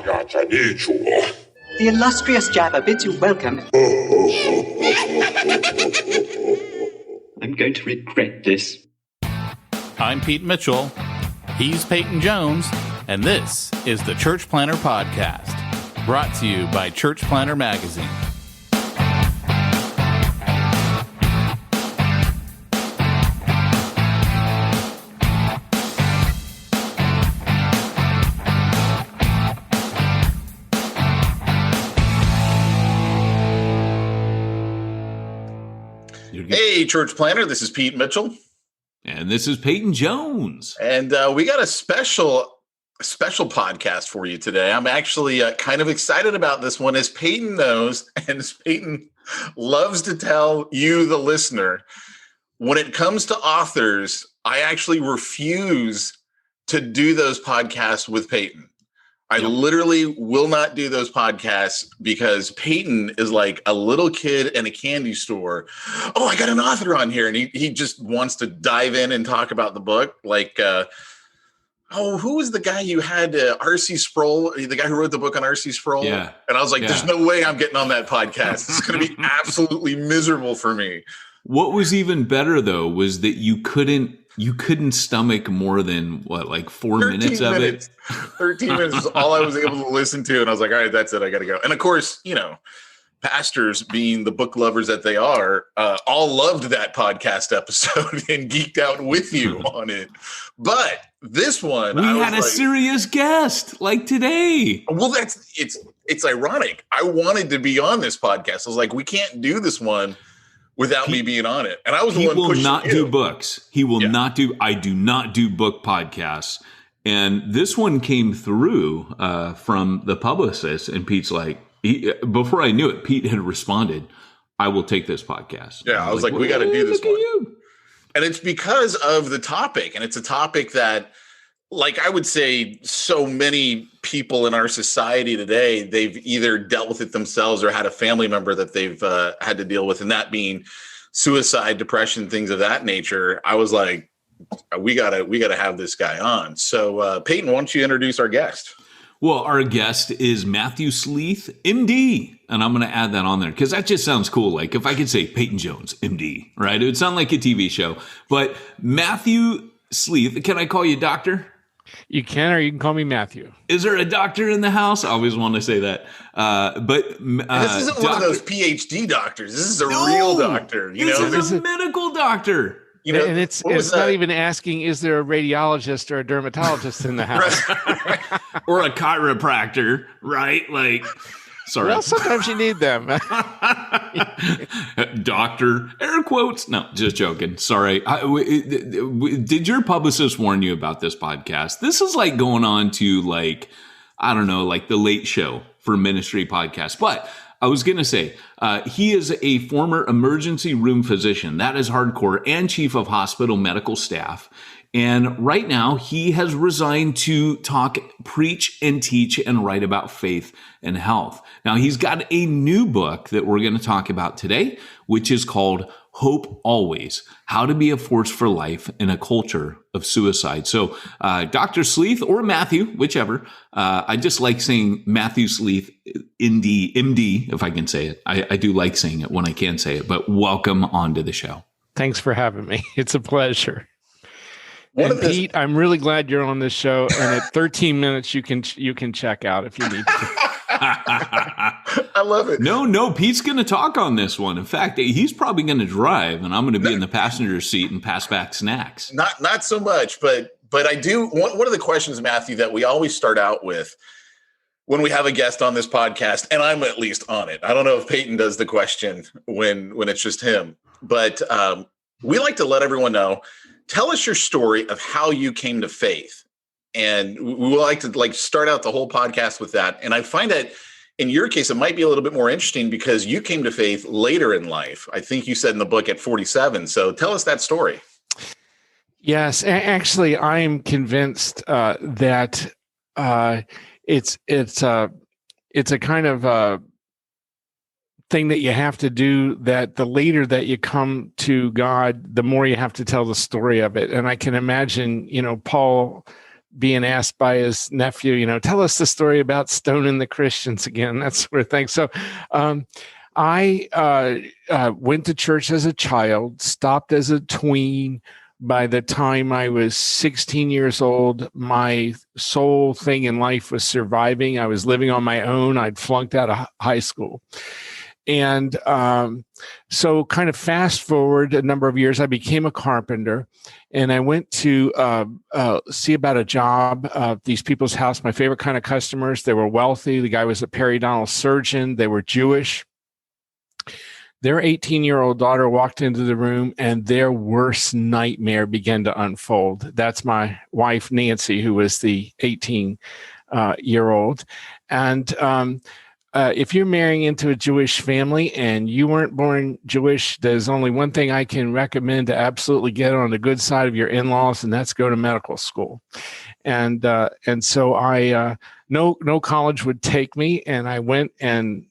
The illustrious Jabba bids you welcome. I'm going to regret this. I'm Pete Mitchell. He's Peyton Jones. And this is the Church Planter Podcast, brought to you by Church Planter Magazine. Hey, Church Planter, this is Pete Mitchell. And this is Peyton Jones. And we got a special podcast for you today. I'm actually kind of excited about this one, as Peyton knows, and as Peyton loves to tell you, the listener, when it comes to authors, I actually refuse to do those podcasts with Peyton. I literally will not do those podcasts because Peyton is like a little kid in a candy store. Oh, I got an author on here. And he just wants to dive in and talk about the book. Like, who was the guy you had? R.C. Sproul, the guy who wrote the book on R.C. Sproul. Yeah. And I was like, there's no way I'm getting on that podcast. It's going to be absolutely miserable for me. What was even better, though, was that you couldn't stomach more than, like 4 minutes of it? 13 minutes is all I was able to listen to. And I was like, all right, that's it. I got to go. And of course, pastors, being the book lovers that they are, all loved that podcast episode and geeked out with you on it. But this one, we had a serious guest like today. Well, it's ironic. I wanted to be on this podcast. I was like, we can't do this one without me being on it. And I was the one pushing you. He will not do books. He will not do, I do not do book podcasts. And this one came through from the publicist, and Pete's like, before I knew it, Pete had responded, I will take this podcast. Yeah, I was like, we got to do this one. And it's because of the topic. And it's a topic that, like I would say, so many people in our society today, they've either dealt with it themselves or had a family member that they've had to deal with, and that being suicide, depression, things of that nature. I was like, we gotta have this guy on. So Peyton, why don't you introduce our guest? Well, our guest is Matthew Sleeth, MD. And I'm going to add that on there because that just sounds cool. Like if I could say Peyton Jones, MD, right? It would sound like a TV show. But Matthew Sleeth, can I call you doctor? You can, or you can call me Matthew. Is there a doctor in the house? I always want to say that. This isn't one of those PhD doctors. This is a real doctor. This is a medical doctor. And it's not even asking, is there a radiologist or a dermatologist in the house? Or a chiropractor, right? Like, sorry. Well, sometimes you need them. Doctor, air quotes. No, just joking. Sorry. Did your publicist warn you about this podcast? This is like going on to like the Late Show for ministry podcasts. But I was going to say, he is a former emergency room physician. That is hardcore, and chief of hospital medical staff. And right now he has resigned to preach and teach and write about faith and health. Now he's got a new book that we're going to talk about today, which is called Hope Always: How to Be a Force for Life in a Culture of Suicide. So Dr. Sleeth, or Matthew, whichever. I just like saying Matthew Sleeth, MD, if I can say it. I do like saying it when I can say it, but welcome onto the show. Thanks for having me. It's a pleasure. And Pete, I'm really glad you're on this show. And at 13 minutes, you can check out if you need to. I love it. No, Pete's going to talk on this one. In fact, he's probably going to drive, and I'm going to be in the passenger seat and pass back snacks. Not so much, but I do. One of the questions, Matthew, that we always start out with when we have a guest on this podcast, and I'm at least on it. I don't know if Peyton does the question when it's just him, but we like to let everyone know. Tell us your story of how you came to faith. And we like to start out the whole podcast with that. And I find that in your case, it might be a little bit more interesting because you came to faith later in life. I think you said in the book at 47. So tell us that story. Yes. Actually, I am convinced that it's a kind of thing that you have to do, that the later that you come to God, the more you have to tell the story of it. And I can imagine, Paul being asked by his nephew, tell us the story about stoning the Christians again, that sort of thing. So I went to church as a child, stopped as a tween. By the time I was 16 years old, my sole thing in life was surviving. I was living on my own. I'd flunked out of high school. And so kind of fast forward a number of years, I became a carpenter, and I went to see about a job at these people's house. My favorite kind of customers, they were wealthy. The guy was a periodontal surgeon. They were Jewish. Their 18-year-old daughter walked into the room, and their worst nightmare began to unfold. That's my wife, Nancy, who was the 18-year-old. And if you're marrying into a Jewish family and you weren't born Jewish, there's only one thing I can recommend to absolutely get on the good side of your in-laws, and that's go to medical school. And so I no college would take me, and I went and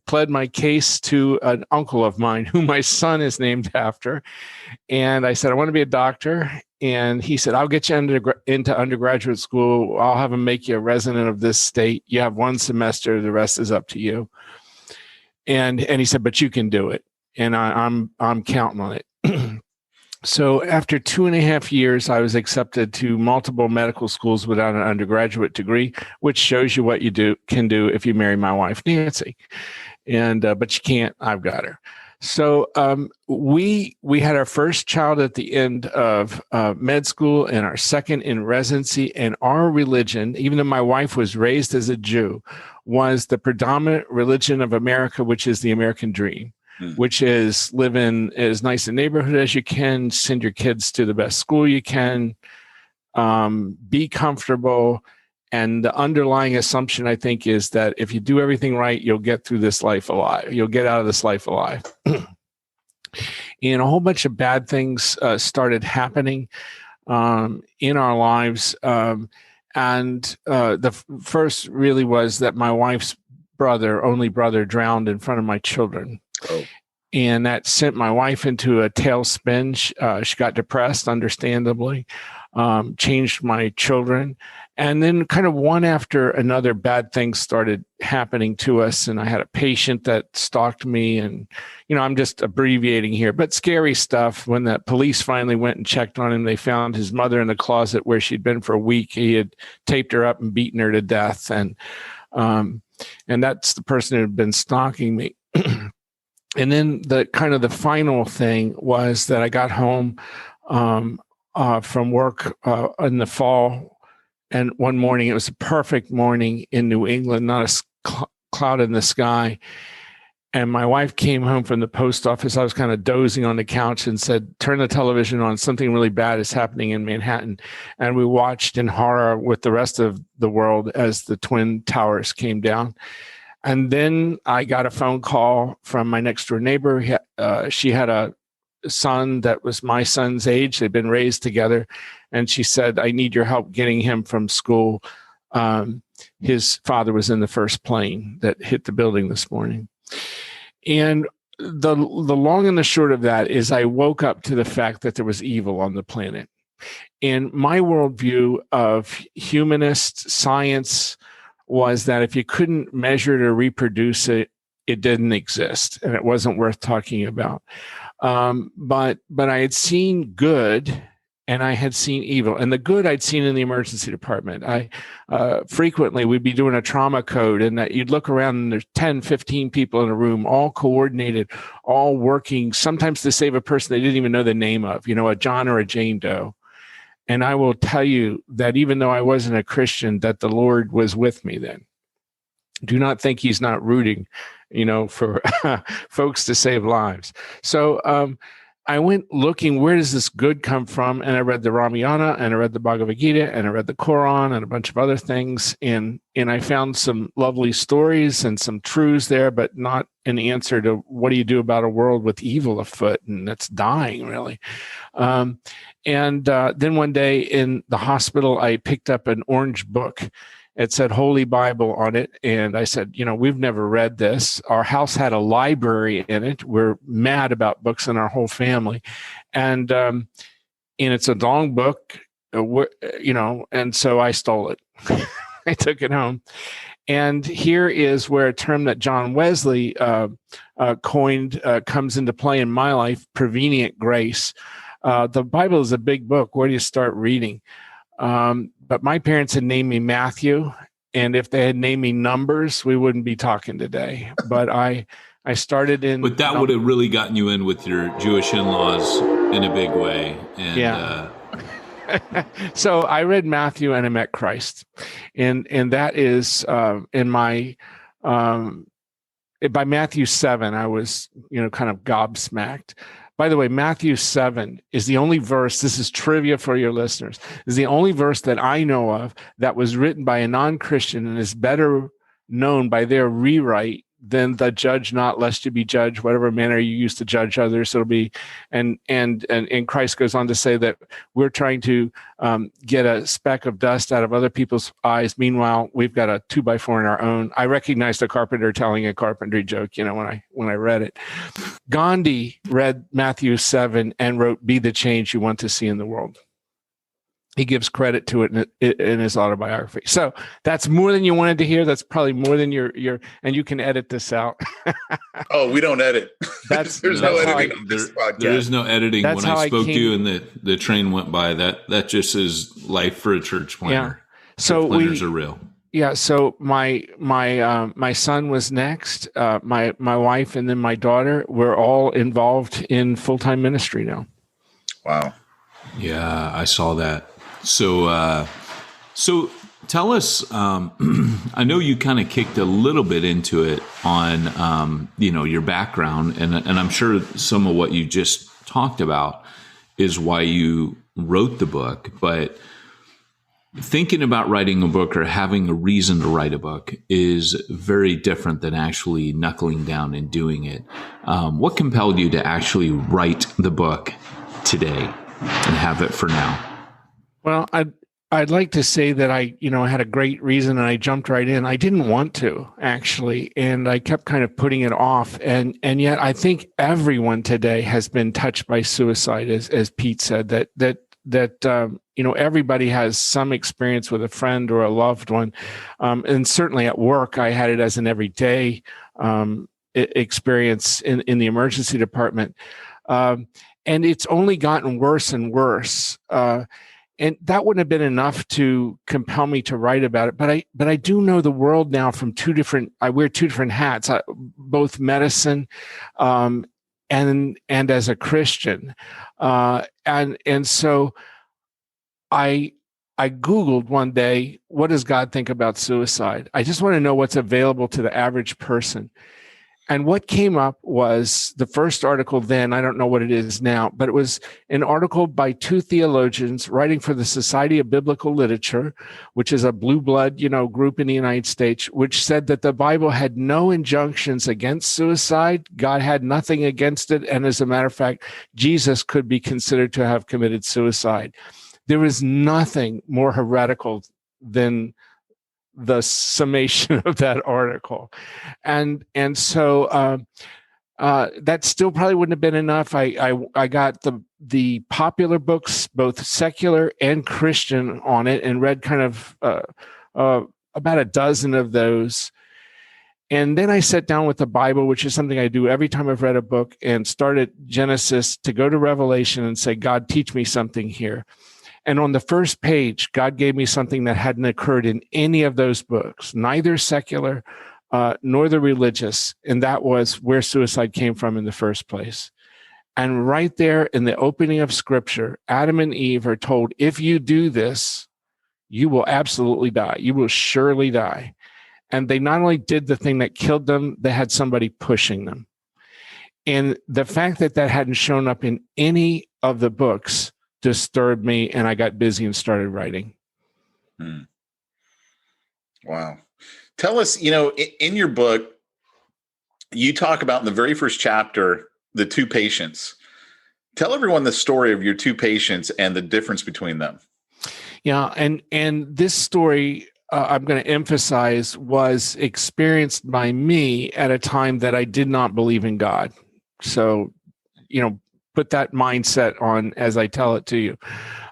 pled my case to an uncle of mine who my son is named after. And I said, I want to be a doctor. And he said, I'll get you into undergraduate school. I'll have him make you a resident of this state. You have one semester. The rest is up to you. And he said, but you can do it. And I'm counting on it. So after 2.5 years, I was accepted to multiple medical schools without an undergraduate degree, which shows you what you can do if you marry my wife, Nancy. And but you can't. I've got her. So we had our first child at the end of med school and our second in residency. And our religion, even though my wife was raised as a Jew, was the predominant religion of America, which is the American dream. Which is live in as nice a neighborhood as you can, send your kids to the best school you can, be comfortable. And the underlying assumption, I think, is that if you do everything right, you'll get through this life alive. You'll get out of this life alive. And a whole bunch of bad things started happening in our lives. And the first really was that my wife's only brother, drowned in front of my children. Oh. And that sent my wife into a tailspin. She got depressed, understandably, changed my children. And then kind of one after another, bad things started happening to us. And I had a patient that stalked me. And, I'm just abbreviating here, but scary stuff. When the police finally went and checked on him, they found his mother in the closet where she'd been for a week. He had taped her up and beaten her to death. And that's the person who had been stalking me. And then the final thing was that I got home from work in the fall, and one morning, it was a perfect morning in New England, not a cloud in the sky. And my wife came home from the post office. I was kind of dozing on the couch and said, turn the television on. Something really bad is happening in Manhattan. And we watched in horror with the rest of the world as the Twin Towers came down. And then I got a phone call from my next door neighbor. She had a son that was my son's age. They'd been raised together. And she said, I need your help getting him from school. His father was in the first plane that hit the building this morning. And the long and the short of that is I woke up to the fact that there was evil on the planet. And my worldview of humanist science was that if you couldn't measure it or reproduce it, it didn't exist and it wasn't worth talking about. But I had seen good and I had seen evil. And the good I'd seen in the emergency department. Frequently, we'd be doing a trauma code and that you'd look around and there's 10, 15 people in a room, all coordinated, all working, sometimes to save a person they didn't even know the name of, a John or a Jane Doe. And I will tell you that even though I wasn't a Christian, that the Lord was with me then. Do not think he's not rooting, for folks to save lives. So I went looking, where does this good come from? And I read the Ramayana and I read the Bhagavad Gita and I read the Quran and a bunch of other things. And I found some lovely stories and some truths there, but not an answer to what do you do about a world with evil afoot and that's dying, really. And then one day in the hospital, I picked up an orange book. It said Holy Bible on it. And I said, we've never read this. Our house had a library in it. We're mad about books in our whole family. And it's a long book. and so I stole it. I took it home. And here is where a term that John Wesley coined comes into play in my life: prevenient grace. The Bible is a big book. Where do you start reading? But my parents had named me Matthew, and if they had named me Numbers, we wouldn't be talking today. But I started in. But that would have really gotten you in with your Jewish in-laws in a big way. And, yeah. So I read Matthew and I met Christ, and that is in my by Matthew 7, I was kind of gobsmacked. By the way, Matthew 7 is the only verse. This is trivia for your listeners. Is the only verse that I know of that was written by a non-Christian and is better known by their rewrite than the judge not lest you be judged, whatever manner you use to judge others. It'll be, and Christ goes on to say that we're trying to get a speck of dust out of other people's eyes. Meanwhile, we've got a 2x4 in our own. I recognized a carpenter telling a carpentry joke, when I read it. Gandhi read Matthew 7 and wrote, "Be the change you want to see in the world." He gives credit to it in his autobiography. So that's more than you wanted to hear. That's probably more than your and you can edit this out. Oh, we don't edit. There's no editing on this podcast. There is no editing. When I spoke to you and the train went by, that just is life for a church planner. Yeah. So planners are real. Yeah. So my son was next. My wife and then my daughter were all involved in full-time ministry now. Wow. Yeah, I saw that. So tell us, I know you kind of kicked a little bit into it on, your background, and I'm sure some of what you just talked about is why you wrote the book, but thinking about writing a book or having a reason to write a book is very different than actually knuckling down and doing it. What compelled you to actually write the book today and have it for now? Well, I'd like to say that I had a great reason and I jumped right in. I didn't want to, actually, and I kept kind of putting it off. And yet I think everyone today has been touched by suicide, as Pete said, that everybody has some experience with a friend or a loved one. And certainly at work, I had it as an everyday experience in the emergency department. And it's only gotten worse and worse. And that wouldn't have been enough to compel me to write about it. But I do know the world now from I wear two different hats, both medicine and as a Christian. And so I Googled one day, what does God think about suicide? I just want to know what's available to the average person. And what came up was the first article then, I don't know what it is now, but it was an article by two theologians writing for the Society of Biblical Literature, which is a blue blood, group in the United States, which said that the Bible had no injunctions against suicide. God had nothing against it. And as a matter of fact, Jesus could be considered to have committed suicide. There was nothing more heretical than the summation of that article. And so that still probably wouldn't have been enough. I got the popular books, both secular and Christian, on it and read kind of about a dozen of those. And then I sat down with the Bible, which is something I do every time I've read a book, and started Genesis to go to Revelation and say, God, teach me something here. And on the first page, God gave me something that hadn't occurred in any of those books, neither secular nor the religious. And that was where suicide came from in the first place. And right there in the opening of Scripture, Adam and Eve are told, if you do this, you will absolutely die. You will surely die. And they not only did the thing that killed them, they had somebody pushing them. And the fact that that hadn't shown up in any of the books disturbed me, and I got busy and started writing. Wow. Tell us, in your book, you talk about in the very first chapter, the two patients. Tell everyone the story of your two patients and the difference between them. Yeah. And this story, I'm going to emphasize, was experienced by me at a time that I did not believe in God. So, put that mindset on as I tell it to you.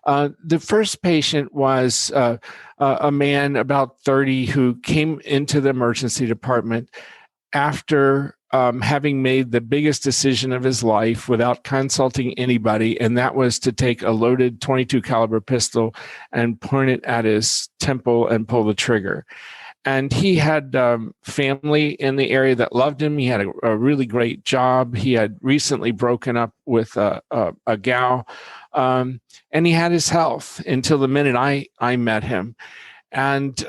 The first patient was a man about 30 who came into the emergency department after having made the biggest decision of his life without consulting anybody, and that was to take a loaded 22 caliber pistol and point it at his temple and pull the trigger. And he had family in the area that loved him. He had a really great job. He had recently broken up with a gal, and he had his health until the minute I met him. And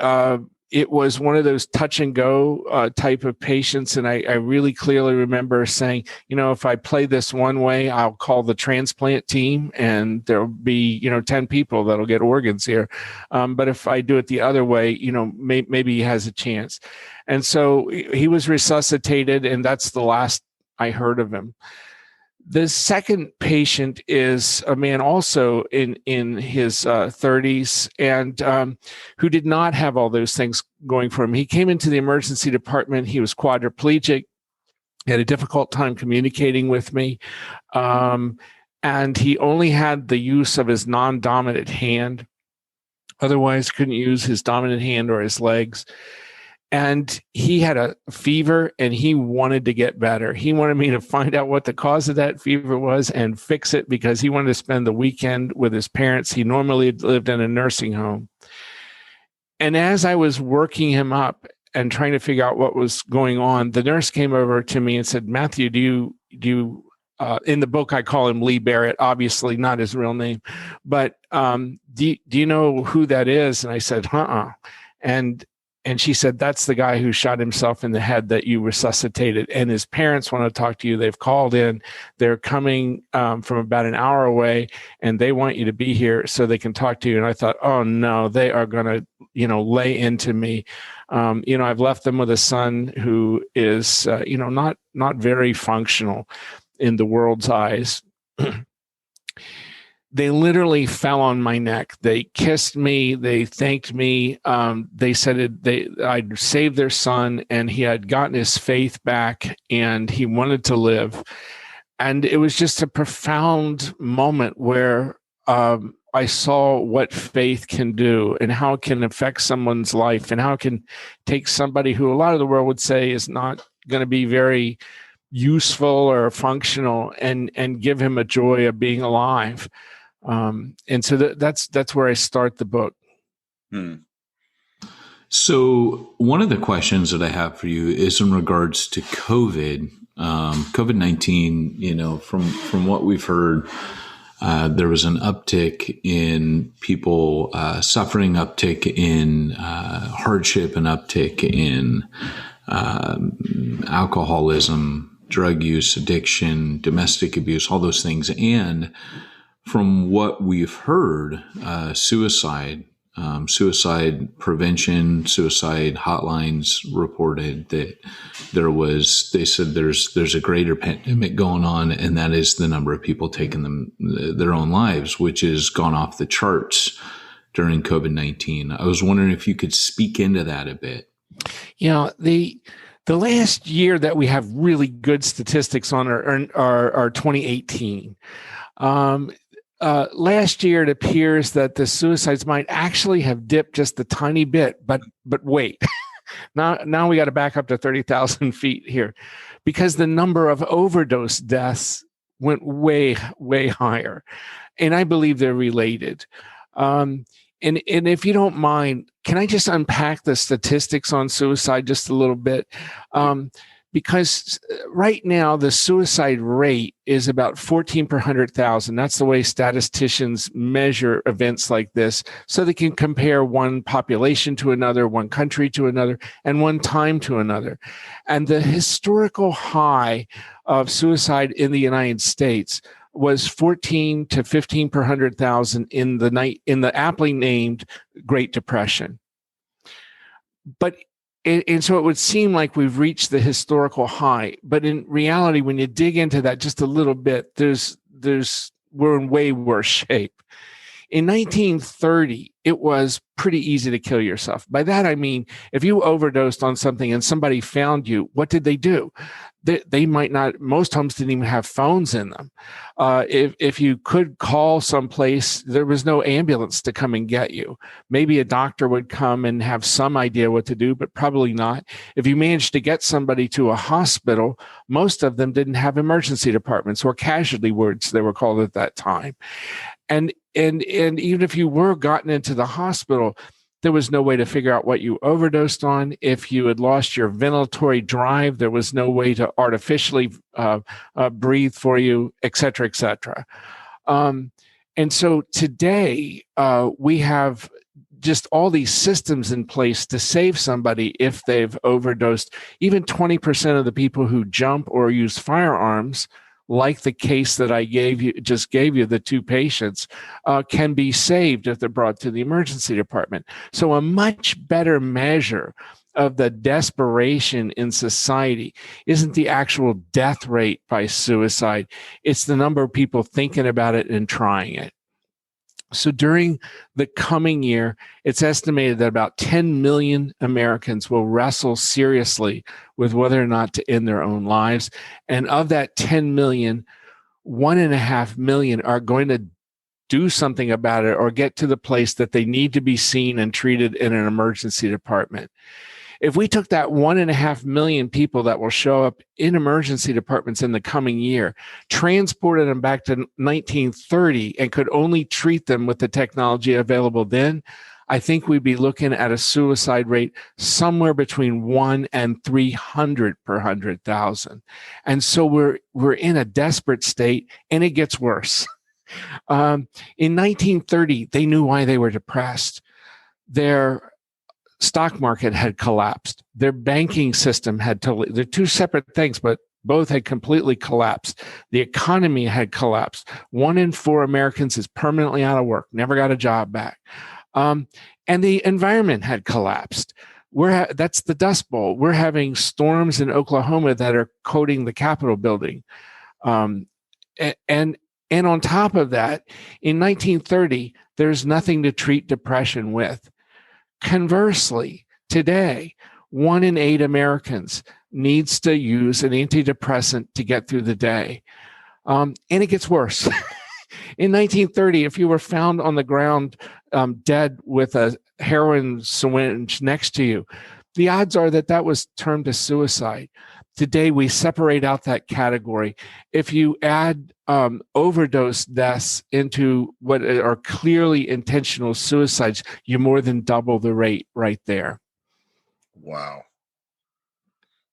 it was one of those touch and go type of patients. And I really clearly remember saying, if I play this one way, I'll call the transplant team and there'll be, 10 people that'll get organs here. But if I do it the other way, maybe he has a chance. And so he was resuscitated, and that's the last I heard of him. The second patient is a man also in his 30s and who did not have all those things going for him. He came into the emergency department. He was quadriplegic. He had a difficult time communicating with me. And he only had the use of his non-dominant hand. Otherwise, couldn't use his dominant hand or his legs. And he had a fever and he wanted to get better. He wanted me to find out what the cause of that fever was and fix it because he wanted to spend the weekend with his parents. He normally lived in a nursing home. And as I was working him up and trying to figure out what was going on, the nurse came over to me and said, Matthew, do you in the book, I call him Lee Barrett, obviously not his real name, but do you know who that is? And I said, And she said, that's the guy who shot himself in the head that you resuscitated. And his parents want to talk to you. They've called in. They're coming from about an hour away, and they want you to be here so they can talk to you. And I thought, oh, no, they are going to, lay into me. I've left them with a son who is, not very functional in the world's eyes. They literally fell on my neck. They kissed me. They thanked me. They said I'd saved their son, and he had gotten his faith back, and he wanted to live. And it was just a profound moment where I saw what faith can do and how it can affect someone's life and how it can take somebody who a lot of the world would say is not going to be very useful or functional and give him a joy of being alive. And so that's where I start the book. So one of the questions that I have for you is in regards to COVID-19, from what we've heard, there was an uptick in people suffering, uptick in hardship, and uptick in alcoholism, drug use, addiction, domestic abuse, all those things. And from what we've heard, suicide prevention, suicide hotlines reported that they said there's a greater pandemic going on, and that is the number of people taking their own lives, which has gone off the charts during COVID-19. I was wondering if you could speak into that a bit. The last year that we have really good statistics on are 2018. Last year, it appears that the suicides might actually have dipped just a tiny bit, but wait, now we got to back up to 30,000 feet here, because the number of overdose deaths went way, way higher, and I believe they're related. And if you don't mind, can I just unpack the statistics on suicide just a little bit? Because right now the suicide rate is about 14 per 100,000. That's the way statisticians measure events like this, so they can compare one population to another, one country to another, and one time to another. And the historical high of suicide in the United States was 14 to 15 per 100,000 in the aptly named Great Depression. And so it would seem like we've reached the historical high, but in reality, when you dig into that just a little bit, we're in way worse shape. In 1930, it was pretty easy to kill yourself. By that, I mean, if you overdosed on something and somebody found you, what did they do? They might not, most homes didn't even have phones in them. If you could call someplace, there was no ambulance to come and get you. Maybe a doctor would come and have some idea what to do, but probably not. If you managed to get somebody to a hospital, most of them didn't have emergency departments, or casualty wards, they were called at that time. And even if you were gotten into the hospital, there was no way to figure out what you overdosed on. If you had lost your ventilatory drive, there was no way to artificially breathe for you, et cetera, et cetera. And so today we have just all these systems in place to save somebody if they've overdosed. Even 20% of the people who jump or use firearms, like the case that I just gave you, the two patients, can be saved if they're brought to the emergency department. So a much better measure of the desperation in society isn't the actual death rate by suicide. It's the number of people thinking about it and trying it. So during the coming year, it's estimated that about 10 million Americans will wrestle seriously with whether or not to end their own lives. And of that 10 million, 1.5 million are going to do something about it or get to the place that they need to be seen and treated in an emergency department. If we took that 1.5 million people that will show up in emergency departments in the coming year, transported them back to 1930, and could only treat them with the technology available then, I think we'd be looking at a suicide rate somewhere between 1 and 300 per 100,000. And so we're in a desperate state, and it gets worse. In 1930, they knew why they were depressed. Their stock market had collapsed. Their banking system they're two separate things, but both had completely collapsed. The economy had collapsed. 1 in 4 Americans is permanently out of work, never got a job back. And the environment had collapsed. That's the Dust Bowl. We're having storms in Oklahoma that are coating the Capitol building. And on top of that, in 1930, there's nothing to treat depression with. Conversely, today, 1 in 8 Americans needs to use an antidepressant to get through the day. And it gets worse. In 1930, if you were found on the ground dead with a heroin syringe next to you, the odds are that was termed a suicide. Today, we separate out that category. If you add overdose deaths into what are clearly intentional suicides, you more than double the rate right there. Wow.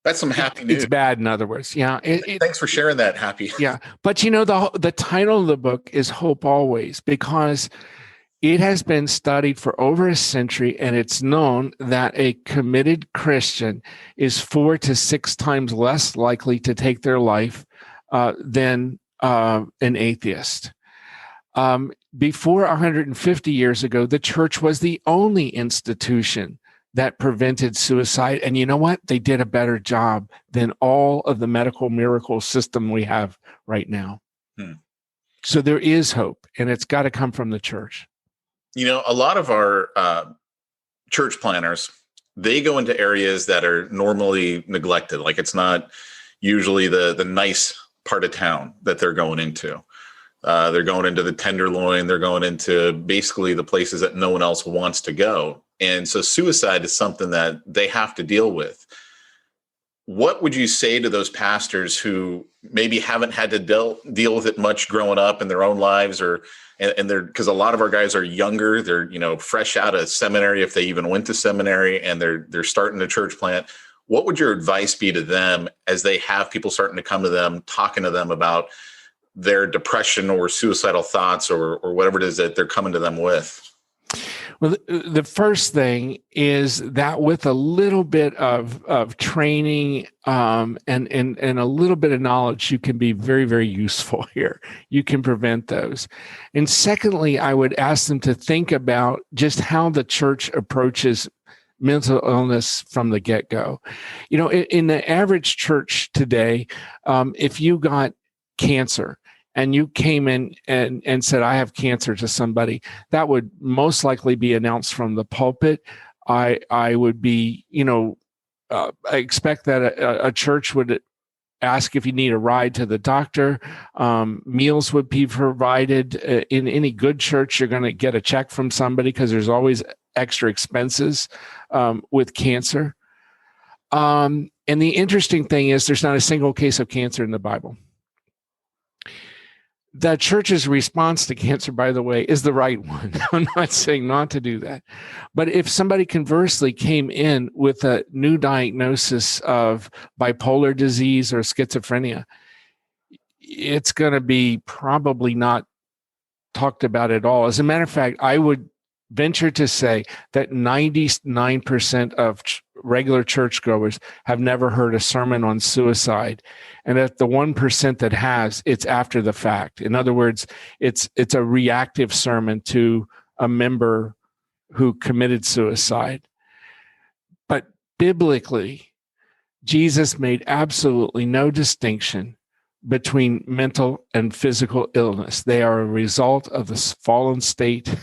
That's some happy news. It's bad, in other words. Yeah. Thanks for sharing that, Happy. Yeah. But the title of the book is Hope Always, because it has been studied for over a century, and it's known that a committed Christian is 4 to 6 times less likely to take their life than an atheist. Before 150 years ago, the church was the only institution that prevented suicide. And you know what? They did a better job than all of the medical miracle system we have right now. So there is hope, and it's got to come from the church. You know, a lot of our church planners, they go into areas that are normally neglected. Like, it's not usually the nice part of town that they're going into. They're going into the Tenderloin. They're going into basically the places that no one else wants to go. And so suicide is something that they have to deal with. What would you say to those pastors who maybe haven't had to deal with it much growing up in their own lives, and they're, because a lot of our guys are younger, they're, fresh out of seminary, if they even went to seminary, and they're starting a church plant. What would your advice be to them as they have people starting to come to them, talking to them about their depression or suicidal thoughts or whatever it is that they're coming to them with? Well, the first thing is that with a little bit of training and a little bit of knowledge, you can be very, very useful here. You can prevent those. And secondly, I would ask them to think about just how the church approaches mental illness from the get-go. In the average church today, if you got cancer and you came in and said, I have cancer to somebody, that would most likely be announced from the pulpit. I would be, I expect that a church would ask if you need a ride to the doctor. Meals would be provided. In any good church, you're going to get a check from somebody because there's always extra expenses with cancer. And the interesting thing is there's not a single case of cancer in the Bible. The church's response to cancer, by the way, is the right one. I'm not saying not to do that. But if somebody conversely came in with a new diagnosis of bipolar disease or schizophrenia, it's going to be probably not talked about at all. As a matter of fact, I would venture to say that 99% of regular churchgoers have never heard a sermon on suicide. And at the 1% that has, it's after the fact. In other words, it's a reactive sermon to a member who committed suicide. But biblically, Jesus made absolutely no distinction between mental and physical illness. They are a result of the fallen state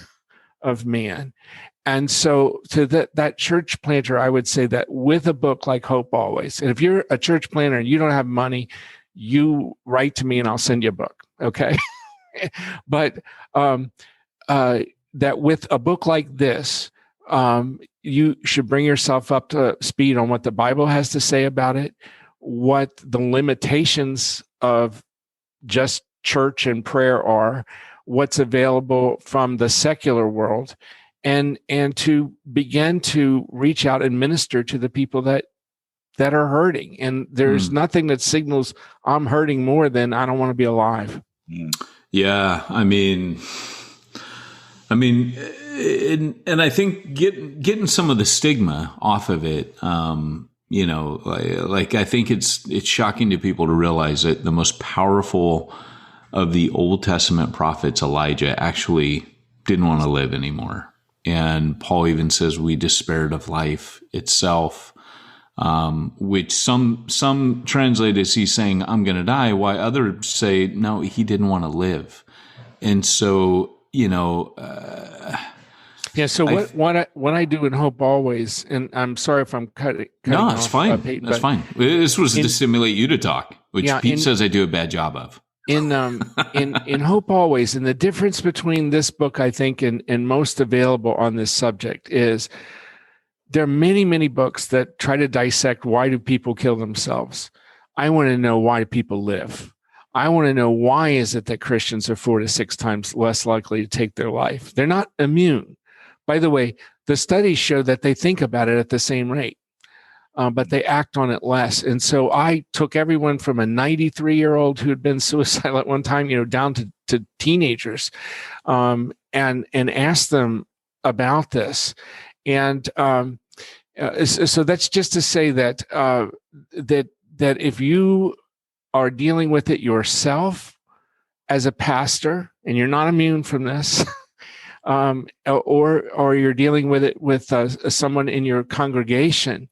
of man. And so to that church planter, I would say that with a book like Hope Always, and if you're a church planter and you don't have money, you write to me and I'll send you a book, okay? But that with a book like this, you should bring yourself up to speed on what the Bible has to say about it, what the limitations of just church and prayer are, what's available from the secular world, and to begin to reach out and minister to the people that are hurting. And there's nothing that signals I'm hurting more than I don't want to be alive. Yeah, I mean, and I think getting some of the stigma off of it. Like I think it's shocking to people to realize that the most powerful of the Old Testament prophets, Elijah, actually didn't want to live anymore. And Paul even says we despaired of life itself, which some translate as he's saying, I'm going to die, while others say, no, he didn't want to live. And so, so what I do in Hope Always, and I'm sorry if I'm cutting no, it's off, fine. Peyton, that's fine. This was to stimulate you to talk, which Pete says I do a bad job of. In Hope Always, and the difference between this book, I think, and most available on this subject is there are many, many books that try to dissect why do people kill themselves. I want to know why people live. I want to know why is it that Christians are 4 to 6 times less likely to take their life. They're not immune. By the way, the studies show that they think about it at the same rate. But they act on it less. And so I took everyone from a 93-year-old who had been suicidal at one time, down to teenagers, and asked them about this. And so that's just to say that that if you are dealing with it yourself as a pastor, and you're not immune from this, or you're dealing with it with someone in your congregation,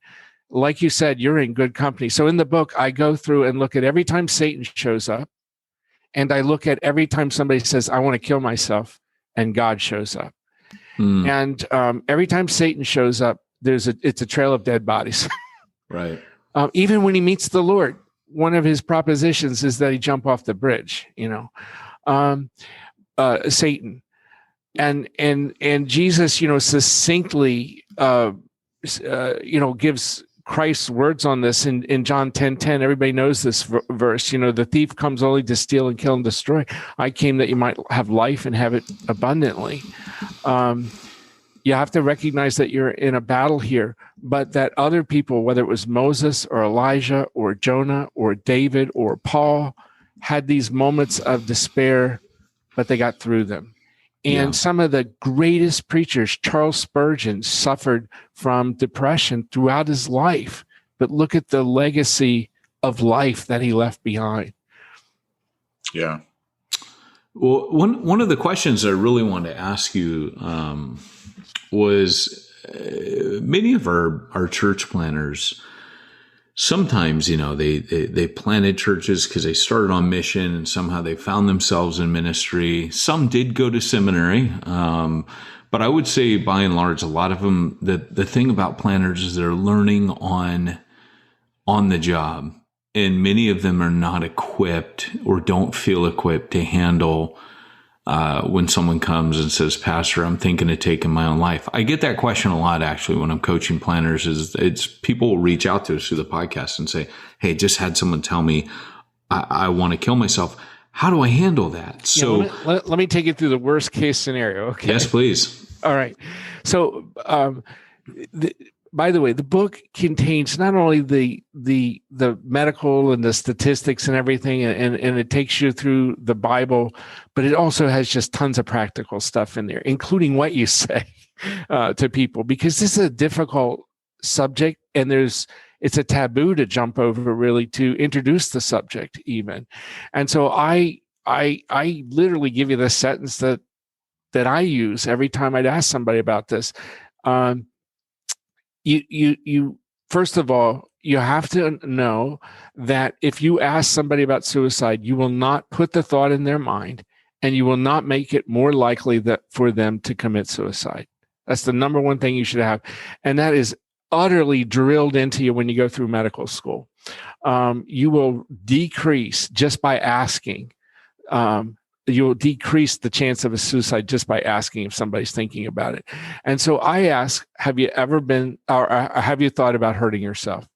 like you said, you're in good company. So in the book, I go through and look at every time Satan shows up, and I look at every time somebody says, I want to kill myself, and God shows up. And every time Satan shows up, it's a trail of dead bodies. Right. Even when he meets the Lord, one of his propositions is that he jump off the bridge, Satan. And Jesus, succinctly, gives Christ's words on this in John 10:10. Everybody knows this verse. The thief comes only to steal and kill and destroy. I came that you might have life and have it abundantly. You have to recognize that you're in a battle here, but that other people, whether it was Moses or Elijah or Jonah or David or Paul, had these moments of despair, but they got through them. And some of the greatest preachers, Charles Spurgeon, suffered from depression throughout his life. But look at the legacy of life that he left behind. Yeah. Well, one of the questions I really wanted to ask you was many of our church planners sometimes, they planted churches because they started on mission and somehow they found themselves in ministry. Some did go to seminary. But I would say by and large, a lot of them, the thing about planners is they're learning on the job. And many of them are not equipped or don't feel equipped to handle when someone comes and says, Pastor, I'm thinking of taking my own life. I get that question a lot, actually, when I'm coaching planners. It's people will reach out to us through the podcast and say, hey, just had someone tell me I want to kill myself. How do I handle that? So let me take you through the worst case scenario. Okay. Yes, please. All right. So, by the way, the book contains not only the medical and the statistics and everything, and it takes you through the Bible, but it also has just tons of practical stuff in there, including what you say to people, because this is a difficult subject, and it's a taboo to jump over, really, to introduce the subject even. And so I literally give you the sentence that I use every time I'd ask somebody about this. You first of all, you have to know that if you ask somebody about suicide, you will not put the thought in their mind, and you will not make it more likely that for them to commit suicide. That's the number one thing you should have. And that is utterly drilled into you when you go through medical school. You will decrease just by asking. You'll decrease the chance of a suicide just by asking if somebody's thinking about it. And so I ask, have you ever been, or have you thought about hurting yourself?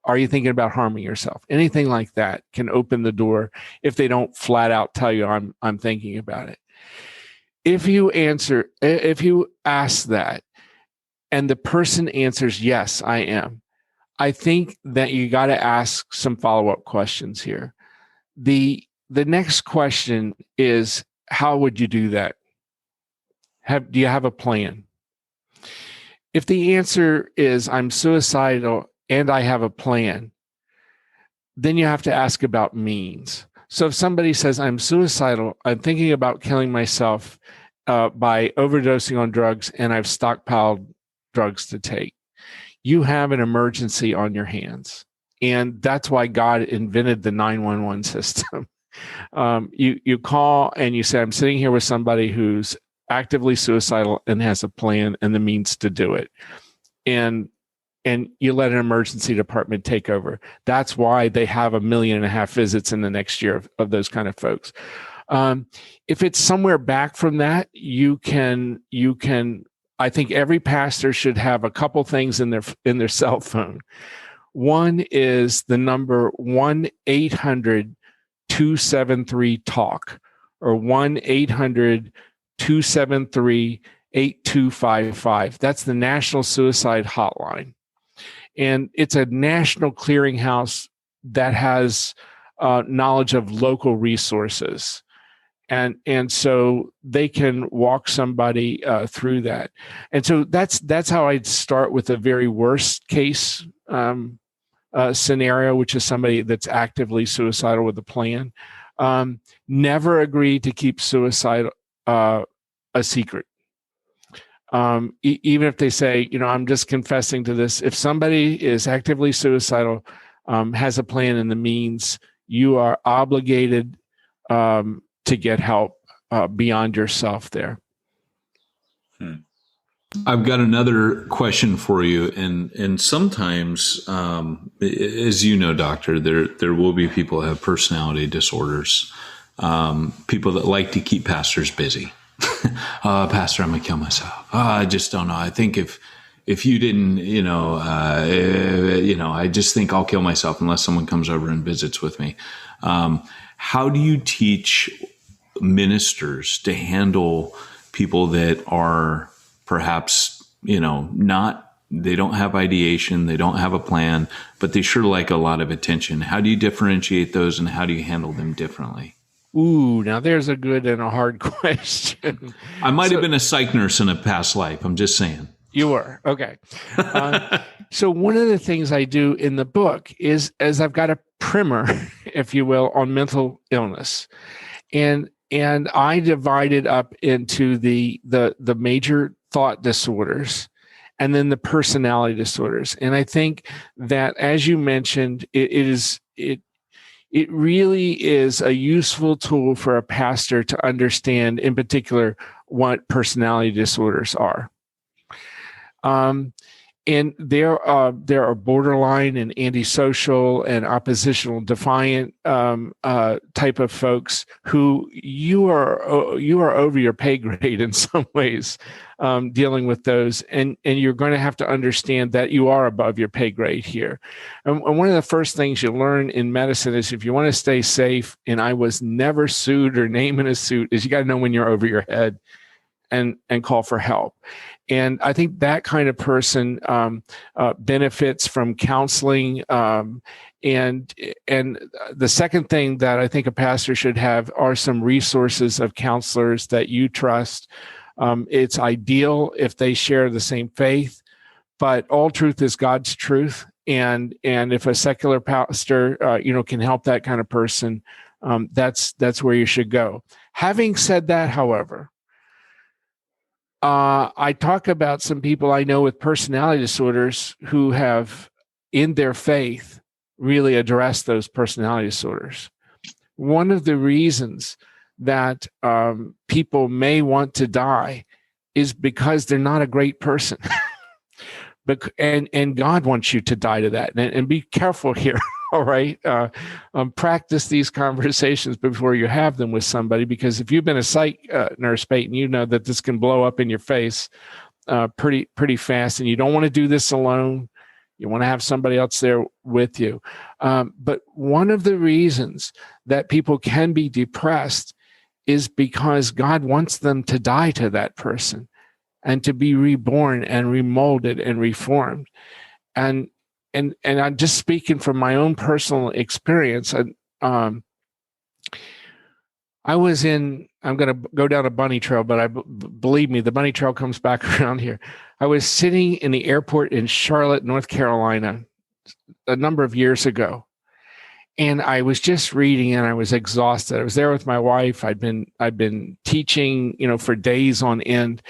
Are you thinking about harming yourself? Anything like that can open the door if they don't flat out tell you I'm thinking about it. If you ask that and the person answers, yes, I am, I think that you got to ask some follow-up questions here. The next question is, how would you do that? Do you have a plan? If the answer is, I'm suicidal and I have a plan, then you have to ask about means. So if somebody says, I'm suicidal, I'm thinking about killing myself by overdosing on drugs, and I've stockpiled drugs to take, you have an emergency on your hands. And that's why God invented the 911 system. You call and you say, I'm sitting here with somebody who's actively suicidal and has a plan and the means to do it. And you let an emergency department take over. That's why they have 1.5 million visits in the next year of those kind of folks. If it's somewhere back from that, you can, I think every pastor should have a couple things in their cell phone. One is the number 1-800-273-TALK or 1-800-273-8255. That's the National Suicide Hotline. And it's a national clearinghouse that has knowledge of local resources. And so they can walk somebody through that. And so that's how I'd start with a very worst case scenario, which is somebody that's actively suicidal with a plan. Never agree to keep suicide a secret. Even if they say, I'm just confessing to this. If somebody is actively suicidal, has a plan and the means, you are obligated to get help beyond yourself there. I've got another question for you, and sometimes, as you know, doctor, there will be people who have personality disorders, people that like to keep pastors busy. Pastor, I'm gonna kill myself. I just don't know. I think if you didn't, I just think I'll kill myself unless someone comes over and visits with me. How do you teach ministers to handle people that are perhaps, they don't have ideation, they don't have a plan, but they sure like a lot of attention? How do you differentiate those, and how do you handle them differently? Ooh, now there's a good and a hard question. I might have been a psych nurse in a past life. I'm just saying. You were. Okay. So one of the things I do in the book is I've got a primer, if you will, on mental illness. And I divide it up into the major thought disorders and then the personality disorders. And I think that, as you mentioned, it really is a useful tool for a pastor to understand, in particular, what personality disorders are. And there are borderline and antisocial and oppositional defiant type of folks who you are over your pay grade in some ways, dealing with those, and you're going to have to understand that you are above your pay grade here. And one of the first things you learn in medicine is, if you want to stay safe, and I was never sued or named in a suit, is you got to know when you're over your head and call for help. And I think that kind of person benefits from counseling. And the second thing that I think a pastor should have are some resources of counselors that you trust. It's ideal if they share the same faith, but all truth is God's truth. And if a secular pastor, can help that kind of person, that's where you should go. Having said that, however, I talk about some people I know with personality disorders who have, in their faith, really addressed those personality disorders. One of the reasons that people may want to die is because they're not a great person. And God wants you to die to that. And be careful here, all right? Practice these conversations before you have them with somebody, because if you've been a psych nurse, Peyton, you know that this can blow up in your face pretty fast, and you don't want to do this alone. You want to have somebody else there with you. But one of the reasons that people can be depressed is because God wants them to die to that person and to be reborn and remolded and reformed. And I'm just speaking from my own personal experience. I'm going to go down a bunny trail, but believe me, the bunny trail comes back around here. I was sitting in the airport in Charlotte, North Carolina, a number of years ago. And I was just reading, and I was exhausted. I was there with my wife. I'd been teaching, for days on end.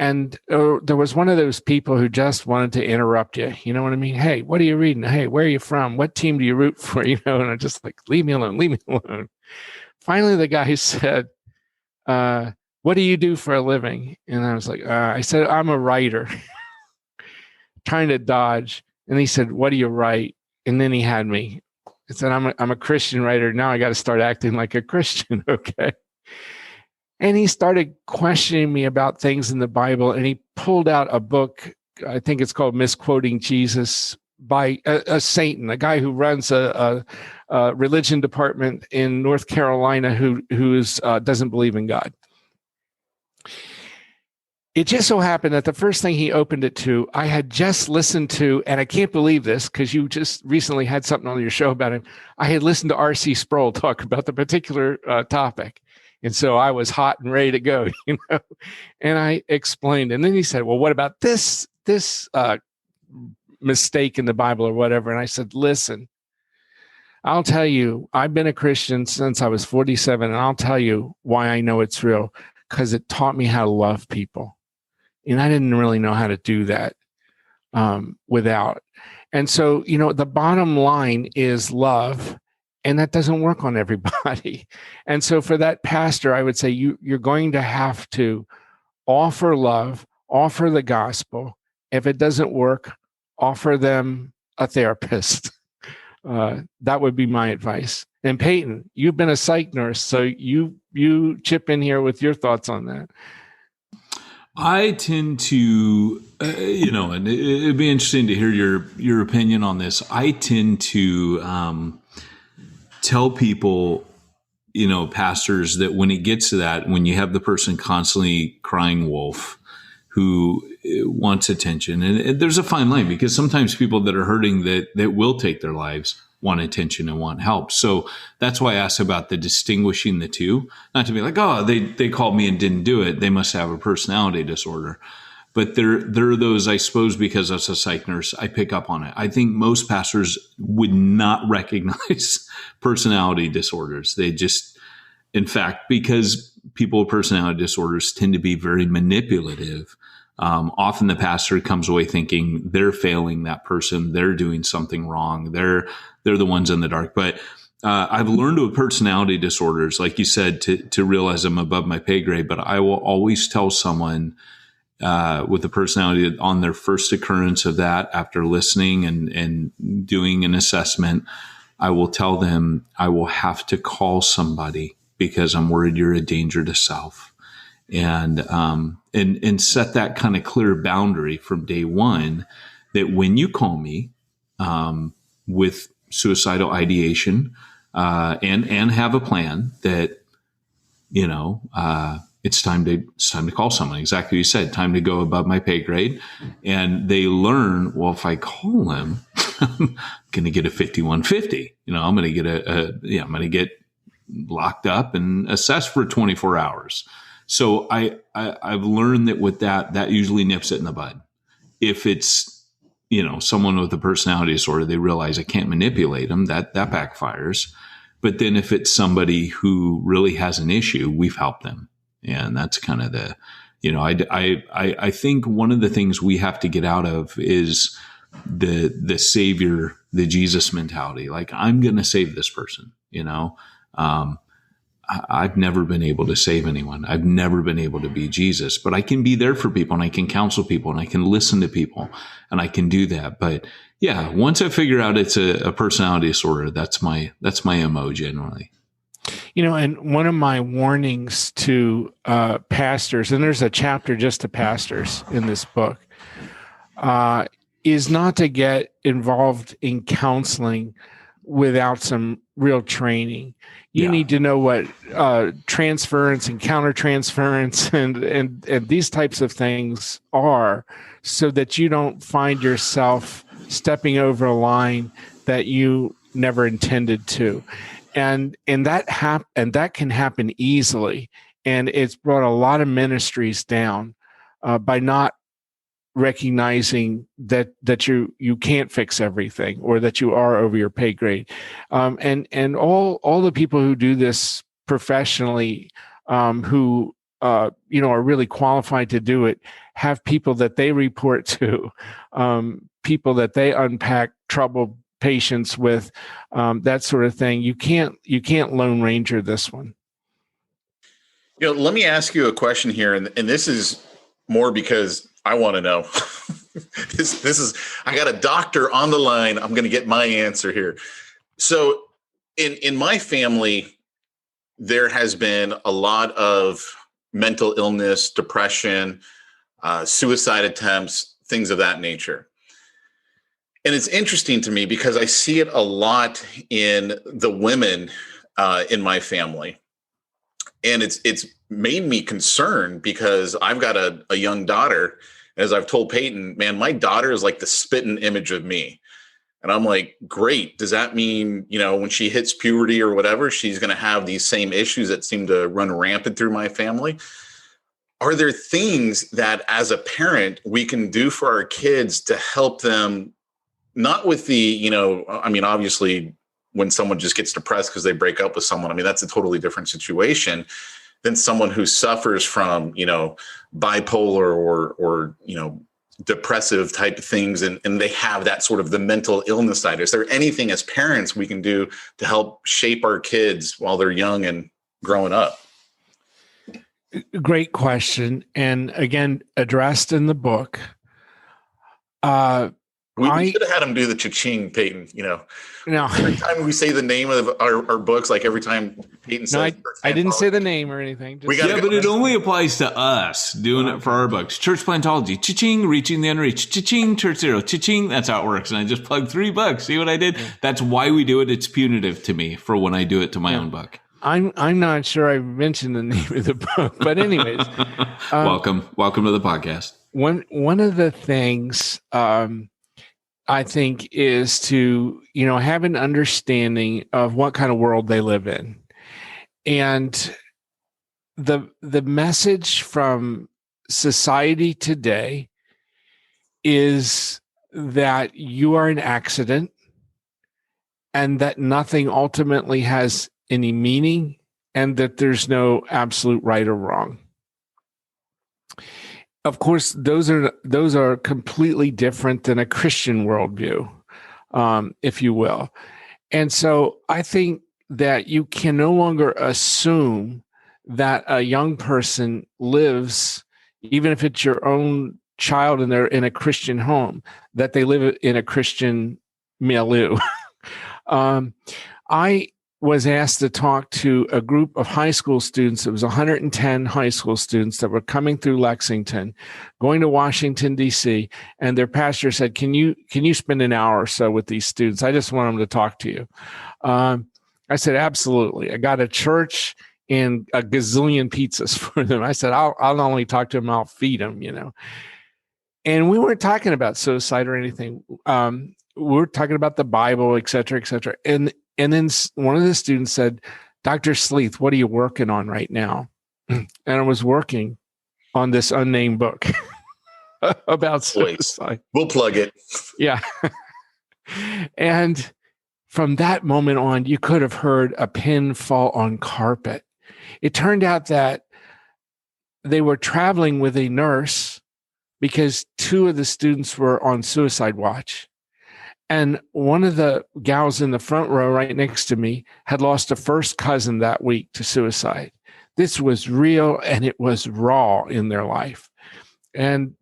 And there was one of those people who just wanted to interrupt you. You know what I mean? Hey, what are you reading? Hey, where are you from? What team do you root for? And I'm just like, leave me alone. Finally, the guy said, what do you do for a living? And I was like, I said, I'm a writer. Trying to dodge. And he said, what do you write? And then he had me. He said, I'm a Christian writer. Now I got to start acting like a Christian. Okay. And he started questioning me about things in the Bible, and he pulled out a book, I think it's called Misquoting Jesus, by a Satan, a guy who runs a religion department in North Carolina who doesn't believe in God. It just so happened that the first thing he opened it to, I had just listened to, and I can't believe this because you just recently had something on your show about him. I had listened to R.C. Sproul talk about the particular topic. And so I was hot and ready to go, and I explained. And then he said, well, what about this mistake in the Bible or whatever? And I said, listen, I'll tell you, I've been a Christian since I was 47, and I'll tell you why I know it's real, because it taught me how to love people. And I didn't really know how to do that without. And so, the bottom line is love. And that doesn't work on everybody. And so for that pastor, I would say you're going to have to offer love, offer the gospel. If it doesn't work, offer them a therapist. That would be my advice. And Peyton, you've been a psych nurse, so you chip in here with your thoughts on that. I tend to, and it'd be interesting to hear your opinion on this. I tend to tell people, pastors, that when it gets to that, when you have the person constantly crying wolf who wants attention, and there's a fine line, because sometimes people that are hurting that will take their lives want attention and want help. So that's why I asked about the distinguishing the two, not to be like, oh, they called me and didn't do it, they must have a personality disorder. But there are those, I suppose, because as a psych nurse, I pick up on it. I think most pastors would not recognize personality disorders. They just, in fact, because people with personality disorders tend to be very manipulative, Often the pastor comes away thinking they're failing that person. They're doing something wrong. They're the ones in the dark. But I've learned with personality disorders, like you said, to realize I'm above my pay grade. But I will always tell someone with a personality on their first occurrence of that, after listening and doing an assessment, I will tell them I will have to call somebody because I'm worried you're a danger to self. And set that kind of clear boundary from day one, that when you call me with suicidal ideation and have a plan, that it's time to call someone. Exactly what you said, time to go above my pay grade. And they learn, well, if I call him, I'm going to get a 5150. I'm going to get I'm going to get locked up and assessed for 24 hours. So I've learned that with that usually nips it in the bud. If it's, someone with a personality disorder, they realize I can't manipulate them. That backfires. But then if it's somebody who really has an issue, we've helped them. And that's kind of I think one of the things we have to get out of is the savior, the Jesus mentality. Like, I'm going to save this person, I've never been able to save anyone. I've never been able to be Jesus, but I can be there for people, and I can counsel people, and I can listen to people, and I can do that. But yeah, once I figure out it's a personality disorder, that's my MO generally. And one of my warnings to pastors, and there's a chapter just to pastors in this book, is not to get involved in counseling without some real training. You need to know what transference and countertransference and these types of things are, so that you don't find yourself stepping over a line that you never intended to. And that can happen easily. And it's brought a lot of ministries down by not recognizing that you can't fix everything, or that you are over your pay grade. And all the people who do this professionally, who are really qualified to do it, have people that they report to, people that they unpack troubled patients with, that sort of thing. You can't Lone Ranger this one. Let me ask you a question here, and this is more because I want to know. This is, I got a doctor on the line. I'm going to get my answer here. So in my family, there has been a lot of mental illness, depression, suicide attempts, things of that nature. And it's interesting to me because I see it a lot in the women in my family. And it's made me concerned because I've got a young daughter. As I've told Peyton, man, my daughter is like the spitting image of me. And I'm like, great. Does that mean, when she hits puberty or whatever, she's going to have these same issues that seem to run rampant through my family? Are there things that as a parent we can do for our kids to help them, not with the, obviously when someone just gets depressed because they break up with someone, that's a totally different situation than someone who suffers from, bipolar or depressive type of things. And they have that sort of the mental illness side. Is there anything as parents we can do to help shape our kids while they're young and growing up? Great question. And again, addressed in the book. We should have had him do the cha-ching, Peyton. No. Every time we say the name of our books, like every time Peyton says. No, I didn't say the name or anything. But it only applies to us doing it for our books. Church Plantology, cha-ching, Reaching the Unreached, cha-ching, Church Zero, cha-ching. That's how it works. And I just plugged 3 books. See what I did? Yeah. That's why we do it. It's punitive to me for when I do it to my own book. I'm not sure I mentioned the name of the book, but anyways. Welcome to the podcast. One of the things I think is to, have an understanding of what kind of world they live in. And the message from society today is that you are an accident and that nothing ultimately has any meaning and that there's no absolute right or wrong. of course, those are completely different than a Christian worldview, if you will. And so I think that you can no longer assume that a young person lives, even if it's your own child and they're in a Christian home, that they live in a Christian milieu. I was asked to talk to a group of high school students. It was 110 high school students that were coming through Lexington, going to Washington, D.C., and their pastor said, can you spend an hour or so with these students? I just want them to talk to you. I said, absolutely. I got a church and a gazillion pizzas for them. I said, I'll not only talk to them, I'll feed them, And we weren't talking about suicide or anything. We were talking about the Bible, et cetera, et cetera. And then one of the students said, Dr. Sleeth, what are you working on right now? And I was working on this unnamed book about suicide. We'll plug it. Yeah. And from that moment on, you could have heard a pin fall on carpet. It turned out that they were traveling with a nurse because two of the students were on suicide watch. And one of the gals in the front row right next to me had lost a first cousin that week to suicide. This was real and it was raw in their life. And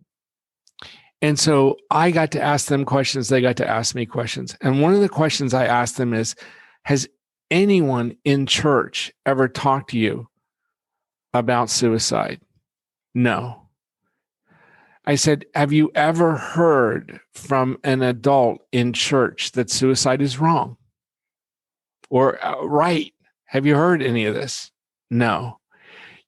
so I got to ask them questions. They got to ask me questions. And one of the questions I asked them is, has anyone in church ever talked to you about suicide? No. I said, have you ever heard from an adult in church that suicide is wrong or right? Have you heard any of this? No.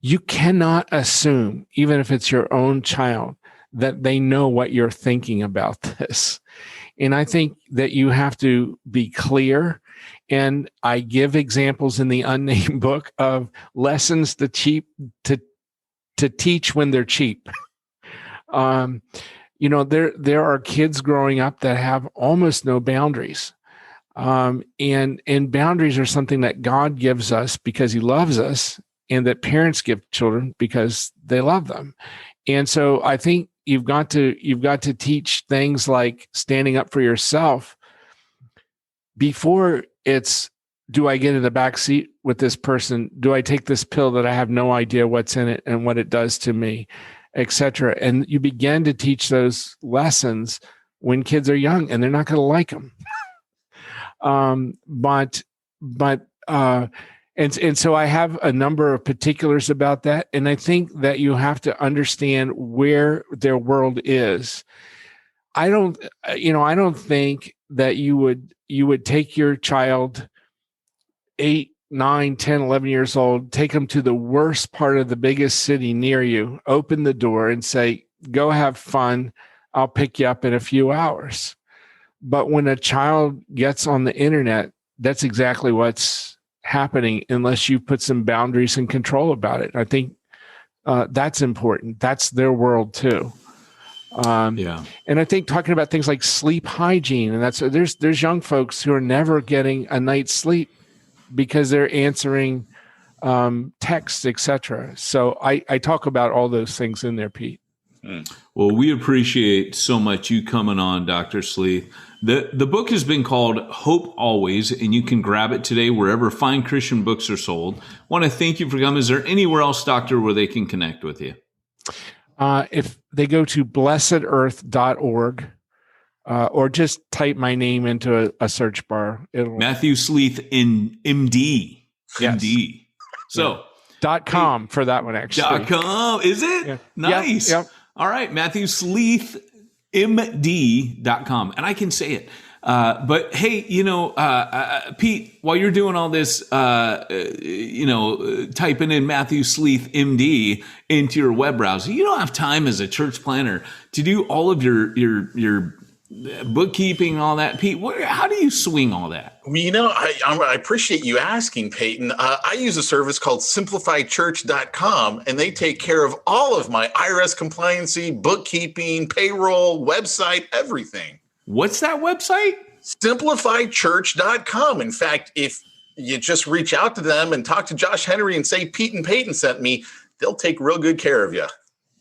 You cannot assume, even if it's your own child, that they know what you're thinking about this. And I think that you have to be clear. And I give examples in the unnamed book of lessons to teach when they're cheap. There are kids growing up that have almost no boundaries. And boundaries are something that God gives us because he loves us, and that parents give children because they love them. And so I think you've got to teach things like standing up for yourself before it's, do I get in the back seat with this person? Do I take this pill that I have no idea what's in it and what it does to me, et cetera? And you begin to teach those lessons when kids are young, and they're not going to like them. And so I have a number of particulars about that. And I think that you have to understand where their world is. I don't think that you would take your child 8, 9, 10, 11 years old, take them to the worst part of the biggest city near you, open the door and say, go have fun. I'll pick you up in a few hours. But when a child gets on the internet, that's exactly what's happening unless you put some boundaries and control about it. I think that's important. That's their world too. And I think talking about things like sleep hygiene, and there's young folks who are never getting a night's sleep because they're answering texts, etc. So I talk about all those things in there, Pete. Well, we appreciate so much you coming on, Dr. Sleeth. The book has been called Hope Always, and you can grab it today wherever fine Christian books are sold. Want to thank you for coming. Is there anywhere else, Doctor, where they can connect with you? If they go to blessedearth.org, or just type my name into a search bar. Matthew Sleeth in MD. Yes. MD. So .com for that one, actually. .com, is it? Yeah. Nice. Yep. All right, Matthew Sleeth, MD.com. And I can say it. But hey, Pete, while you're doing all this, typing in Matthew Sleeth, MD into your web browser, you don't have time as a church planner to do all of your bookkeeping, all that. Pete, how do you swing all that? Well, I appreciate you asking, Peyton. I use a service called simplifychurch.com, and they take care of all of my IRS compliancy, bookkeeping, payroll, website, everything. What's that website? Simplifychurch.com. In fact, if you just reach out to them and talk to Josh Henry and say Pete and Peyton sent me, they'll take real good care of you.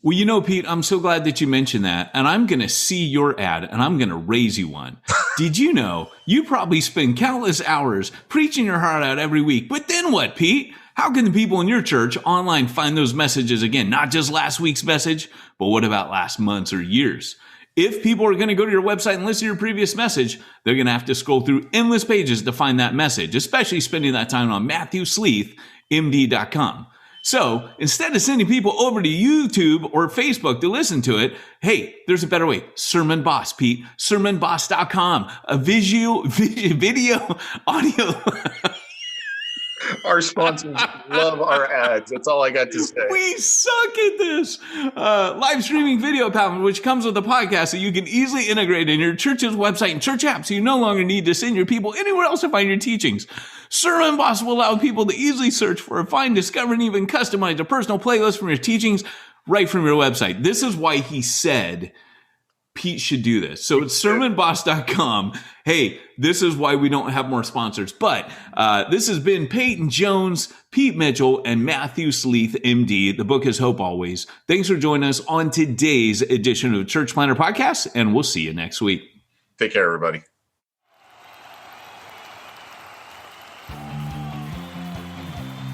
Well, you know, Pete, I'm so glad that you mentioned that. And I'm going to see your ad and I'm going to raise you one. Did you know you probably spend countless hours preaching your heart out every week? But then what, Pete? How can the people in your church online find those messages again? Not just last week's message, but what about last month's or years? If people are going to go to your website and listen to your previous message, they're going to have to scroll through endless pages to find that message, especially spending that time on MatthewSleeth.md.com. So instead of sending people over to YouTube or Facebook to listen to it, hey, there's a better way. Sermon Boss, Pete. SermonBoss.com. A video, audio. Our sponsors love our ads. That's all I got to say. We suck at this. Live streaming video platform, which comes with a podcast that you can easily integrate in your church's website and church app, so you no longer need to send your people anywhere else to find your teachings. Sermon Boss will allow people to easily search for, find, discover, and even customize a personal playlist from your teachings right from your website. This is why he said Pete should do this. So it's sermonboss.com. Hey, this is why we don't have more sponsors. But this has been Peyton Jones, Pete Mitchell, and Matthew Sleeth, MD. The book is Hope Always. Thanks for joining us on today's edition of Church Planner Podcast, and we'll see you next week. Take care, everybody.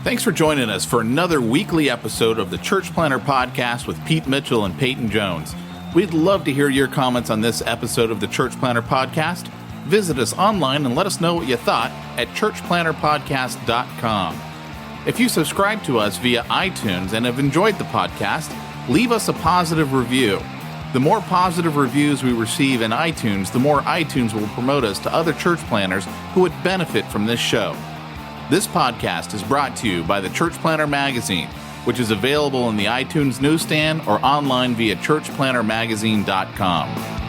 Thanks for joining us for another weekly episode of the Church Planner Podcast with Pete Mitchell and Peyton Jones. We'd love to hear your comments on this episode of the Church Planner Podcast. Visit us online and let us know what you thought at churchplannerpodcast.com. If you subscribe to us via iTunes and have enjoyed the podcast, leave us a positive review. The more positive reviews we receive in iTunes, the more iTunes will promote us to other church planners who would benefit from this show. This podcast is brought to you by the Church Planner Magazine, which is available in the iTunes newsstand or online via churchplannermagazine.com.